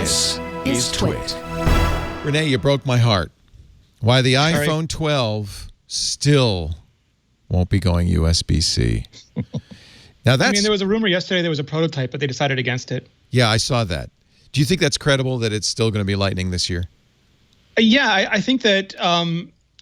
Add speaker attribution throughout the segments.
Speaker 1: This is TWiT.
Speaker 2: Renee, you broke my heart. Why the iPhone 12 still won't be going USB-C. Now that's.
Speaker 3: I mean, there was a rumor yesterday there was a prototype, but they decided against it.
Speaker 2: Yeah, I saw that. Do you think that's credible that it's still going to be Lightning this year?
Speaker 3: Yeah, I think that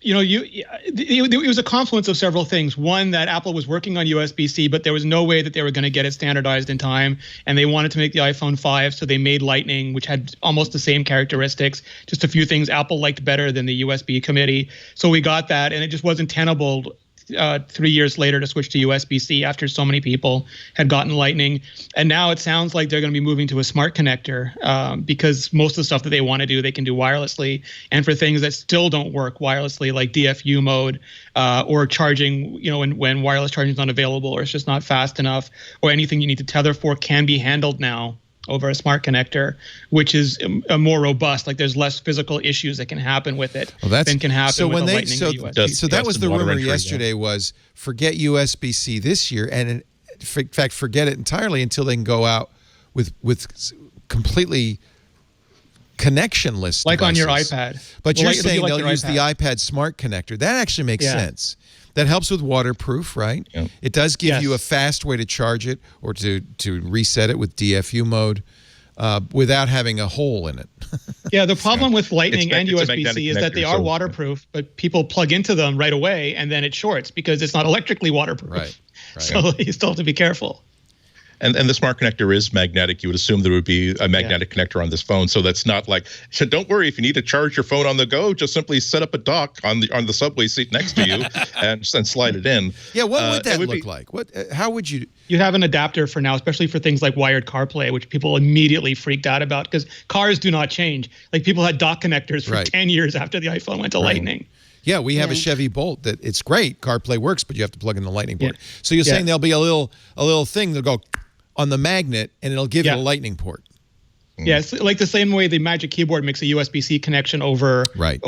Speaker 3: it was a confluence of several things. One, that Apple was working on USB-C, but there was no way that they were going to get it standardized in time, and they wanted to make the iPhone 5, so they made Lightning, which had almost the same characteristics, just a few things Apple liked better than the USB committee. So we got that, and it just wasn't tenable 3 years later to switch to USB-C after so many people had gotten Lightning. And now it sounds like they're going to be moving to a smart connector because most of the stuff that they want to do, they can do wirelessly. And for things that still don't work wirelessly, like DFU mode or charging, when wireless charging is not available or it's just not fast enough, or anything you need to tether for can be handled now over a smart connector, which is more robust. Like there's less physical issues that can happen with it than can happen with a Lightning USB.
Speaker 2: So that was the rumor yesterday was forget USB-C this year, and in fact forget it entirely until they can go out with completely connectionless
Speaker 3: like
Speaker 2: devices.
Speaker 3: On your iPad.
Speaker 2: But you're saying they'll use the iPad smart connector. That actually makes sense. That helps with waterproof, right? Yeah. It does give you a fast way to charge it or to reset it with DFU mode without having a hole in it.
Speaker 3: Yeah, the problem with Lightning and USB-C is that they are waterproof, but people plug into them right away and then it shorts because it's not electrically waterproof.
Speaker 2: Right.
Speaker 3: So you still have to be careful.
Speaker 4: And the smart connector is magnetic. You would assume there would be a magnetic connector on this phone, so that's not like. So don't worry if you need to charge your phone on the go. Just simply set up a dock on the subway seat next to you and slide it in.
Speaker 2: Yeah, what would that look like? How would you?
Speaker 3: You'd have an adapter for now, especially for things like wired CarPlay, which people immediately freaked out about because cars do not change. Like people had dock connectors for 10 years after the iPhone went to Lightning.
Speaker 2: Yeah, we have a Chevy Bolt that it's great. CarPlay works, but you have to plug in the Lightning port. So you're saying there'll be a little thing that'll go on the magnet, and it'll give you a Lightning port.
Speaker 3: Yes, like the same way the Magic Keyboard makes a USB-C connection over Smart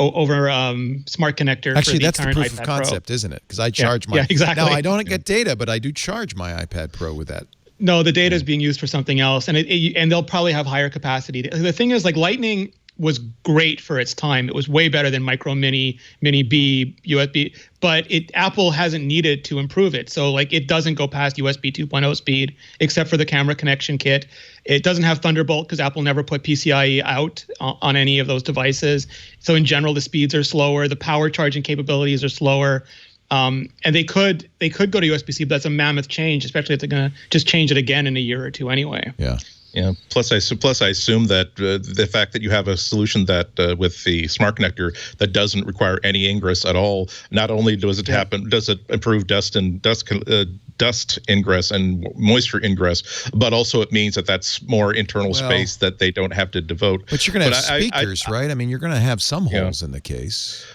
Speaker 3: Connector.
Speaker 2: Actually,
Speaker 3: for
Speaker 2: that's the proof
Speaker 3: iPad
Speaker 2: of concept,
Speaker 3: Pro.
Speaker 2: Isn't it? Because I charge my.
Speaker 3: Yeah, exactly.
Speaker 2: Now I don't get data, but I do charge my iPad Pro with that.
Speaker 3: No, the data is being used for something else, and and they'll probably have higher capacity. The thing is, like Lightning was great for its time. It was way better than Micro Mini, Mini B, USB, but Apple hasn't needed to improve it. So like it doesn't go past USB 2.0 speed, except for the camera connection kit. It doesn't have Thunderbolt because Apple never put PCIe out on any of those devices. So in general, the speeds are slower. The power charging capabilities are slower. And they could go to USB-C, but that's a mammoth change, especially if they're going to just change it again in a year or two anyway.
Speaker 2: Yeah.
Speaker 4: Yeah. Plus, I assume that the fact that you have a solution that with the smart connector that doesn't require any ingress at all. Not only does it does it improve dust ingress and moisture ingress, but also it means that that's more internal space that they don't have to devote.
Speaker 2: But you're going to have speakers, right? I mean, you're going to have some holes in the case.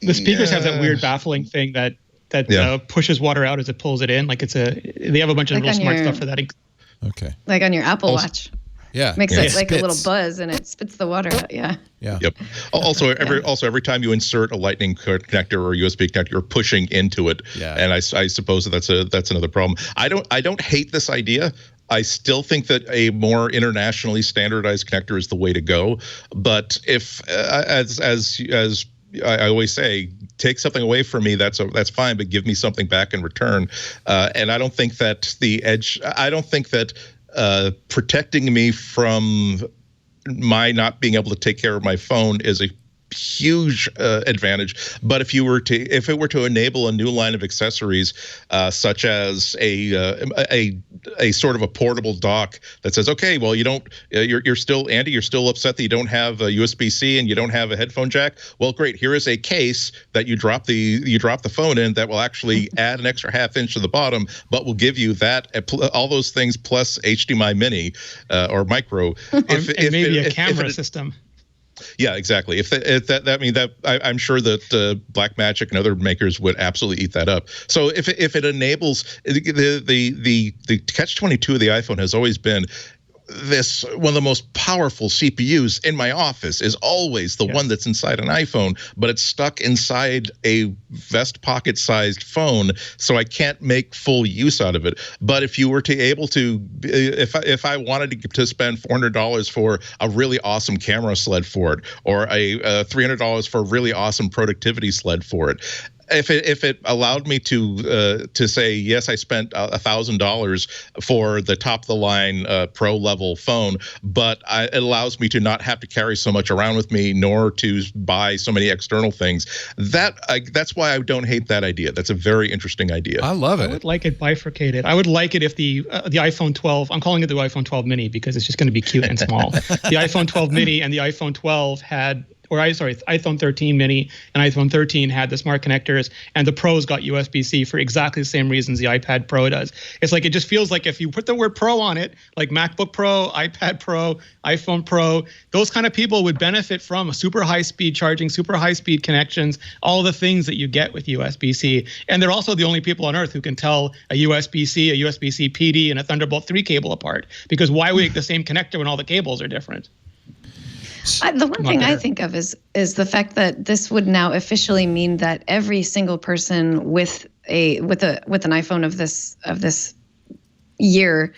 Speaker 3: The speakers have that weird baffling thing that pushes water out as it pulls it in. Like they have a bunch of real smart stuff for that.
Speaker 2: Okay.
Speaker 1: Like on your Apple Watch.
Speaker 2: Yeah.
Speaker 1: Makes it like a little buzz and it spits the water out. Yeah.
Speaker 2: Yeah.
Speaker 4: Yep. Also, every time you insert a Lightning connector or a USB connector, you're pushing into it. Yeah. And I suppose that's another problem. I don't hate this idea. I still think that a more internationally standardized connector is the way to go. But if as I always say, take something away from me, that's fine, but give me something back in return. And I don't think that protecting me from my not being able to take care of my phone is a huge advantage. But if it were to enable a new line of accessories, such as a sort of a portable dock that says, okay, well, you're still upset that you don't have a USB-C and you don't have a headphone jack. Well, great. Here is a case that you drop the phone in that will actually add an extra half-inch to the bottom, but will give you that all those things plus HDMI Mini or Micro,
Speaker 3: and maybe a camera system.
Speaker 4: Yeah, exactly. I'm sure that Blackmagic and other makers would absolutely eat that up. So if it enables the catch-22 of the iPhone has always been, one of the most powerful CPUs in my office is always the one that's inside an iPhone, but it's stuck inside a vest pocket sized phone, so I can't make full use out of it. But if you were to able to, if I wanted to spend $400 for a really awesome camera sled for it, or a $300 for a really awesome productivity sled for it, if it allowed me to say yes, I spent $1,000 for the top of the line pro level phone, but it allows me to not have to carry so much around with me, nor to buy so many external things. That's why I don't hate that idea. That's a very interesting idea.
Speaker 2: I love it.
Speaker 3: I would like it bifurcated. I would like it if the iPhone 12. I'm calling it the iPhone 12 mini because it's just going to be cute and small. The iPhone 12 mini and the iPhone 12 had. iPhone 13 mini and iPhone 13 had the smart connectors, and the Pros got USB-C for exactly the same reasons the iPad Pro does. It's like, it just feels like if you put the word Pro on it, like MacBook Pro, iPad Pro, iPhone Pro, those kind of people would benefit from a super high-speed charging, super high-speed connections, all the things that you get with USB-C. And they're also the only people on Earth who can tell a USB-C, a USB-C PD, and a Thunderbolt 3 cable apart. Because why make the same connector when all the cables are different?
Speaker 1: The one thing I think of is the fact that this would now officially mean that every single person with an iPhone of this year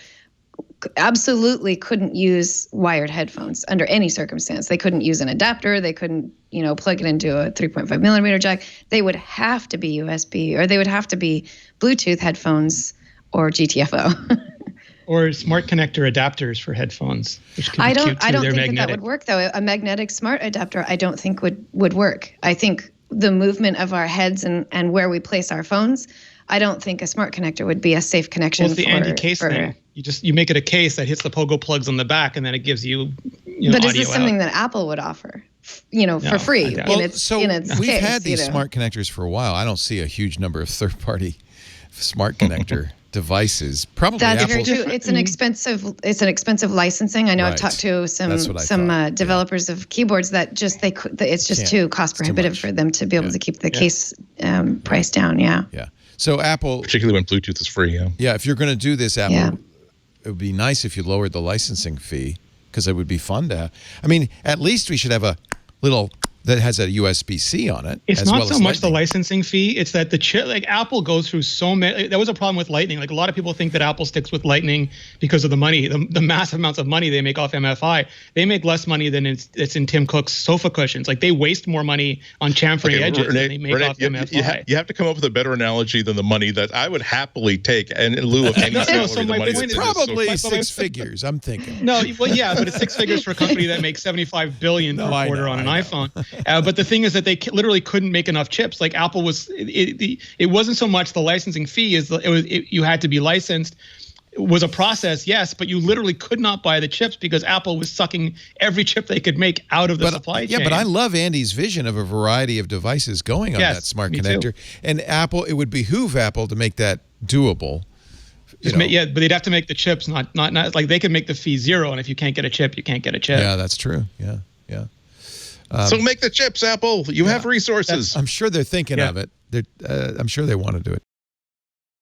Speaker 1: absolutely couldn't use wired headphones under any circumstance. They couldn't use an adapter. They couldn't, plug it into a 3.5 millimeter jack. They would have to be USB, or they would have to be Bluetooth headphones or GTFO.
Speaker 3: Or smart connector adapters for headphones, which can be cute too.
Speaker 1: I don't
Speaker 3: They're
Speaker 1: think that would work, though. A magnetic smart adapter, I don't think would work. I think the movement of our heads and where we place our phones, I don't think a smart connector would be a safe connection.
Speaker 3: Well, it's the anti-case thing. You make it a case that hits the pogo plugs on the back, and then it gives you,
Speaker 1: But is this something that Apple would offer, for free?
Speaker 2: We've had these smart connectors for a while. I don't see a huge number of third-party smart connector devices. Probably
Speaker 1: that's
Speaker 2: Apple.
Speaker 1: very true. It's an expensive licensing. I know I've talked to some developers of keyboards that it's just too cost prohibitive for them to be able to keep the case price down. Yeah.
Speaker 2: So Apple,
Speaker 4: particularly when Bluetooth is free. Yeah.
Speaker 2: If you're going to do this, Apple, it would be nice if you lowered the licensing fee, because it would be fun to. I mean, at least we should have a little that has a USB-C on it.
Speaker 3: It's not so much the licensing fee. It's that the chip, like Apple goes through so many. That was a problem with Lightning. Like a lot of people think that Apple sticks with Lightning because of the money, the massive amounts of money they make off MFI. They make less money than it's in Tim Cook's sofa cushions. Like they waste more money on chamfering edges than they make off MFI.
Speaker 4: You have to come up with a better analogy than the money that I would happily take, and in lieu of any salary,
Speaker 2: it's probably six figures. I'm thinking.
Speaker 3: No, well, yeah, but it's six figures for a company that makes $75 billion per quarter on an iPhone. But the thing is that they literally couldn't make enough chips. Like Apple was, it wasn't so much the licensing fee as you had to be licensed. It was a process, yes, but you literally could not buy the chips because Apple was sucking every chip they could make out of the supply chain.
Speaker 2: Yeah, but I love Andy's vision of a variety of devices going on that smart connector.
Speaker 3: Too.
Speaker 2: And Apple, it would behoove Apple to make that doable.
Speaker 3: But they'd have to make the chips not like they could make the fee zero, and if you can't get a chip, you can't get a chip.
Speaker 2: Yeah, that's true. Yeah.
Speaker 4: So make the chips, Apple. You have resources.
Speaker 2: I'm sure they're thinking of it. I'm sure they want to do it.